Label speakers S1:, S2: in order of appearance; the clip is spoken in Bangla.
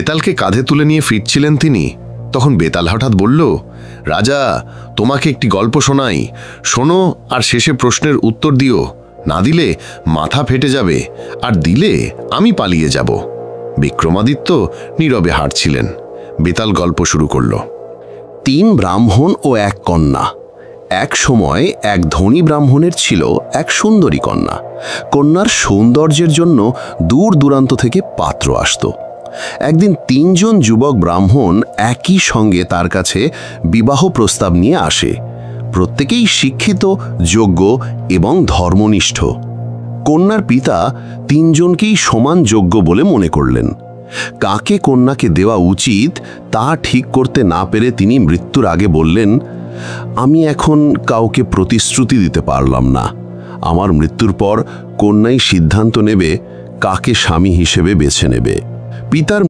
S1: বেতালকে কাঁধে তুলে নিয়ে ফিরছিলেন তিনি, তখন বেতাল হঠাৎ বলল, রাজা, তোমাকে একটি গল্প শোনাই, শোনো আর শেষে প্রশ্নের উত্তর দিও। না দিলে মাথা ফেটে যাবে, আর দিলে আমি পালিয়ে যাব। বিক্রমাদিত্য নীরবে হাঁটছিলেন। বেতাল গল্প শুরু করল।
S2: 3 ব্রাহ্মণ ও 1 কন্যা। এক সময় এক ধনী ব্রাহ্মণের ছিল এক সুন্দরী কন্যা। কন্যার সৌন্দর্যের জন্য দূর দূরান্ত থেকে পাত্র আসত। একদিন 3 জন যুবক ব্রাহ্মণ একই সঙ্গে তার কাছে বিবাহ প্রস্তাব নিয়ে আসে। প্রত্যেকেই শিক্ষিত, যোগ্য এবং ধর্মনিষ্ঠ। কন্যার পিতা 3 জনকেই সমান যোগ্য বলে মনে করলেন। কাকে কন্যাকে দেওয়া উচিত তা ঠিক করতে না পেরে তিনি মৃত্যুর আগে বললেন, আমি এখন কাউকে প্রতিশ্রুতি দিতে পারলাম না। আমার মৃত্যুর পর কন্যাই সিদ্ধান্ত নেবে কাকে স্বামী হিসেবে বেছে নেবে। পিতার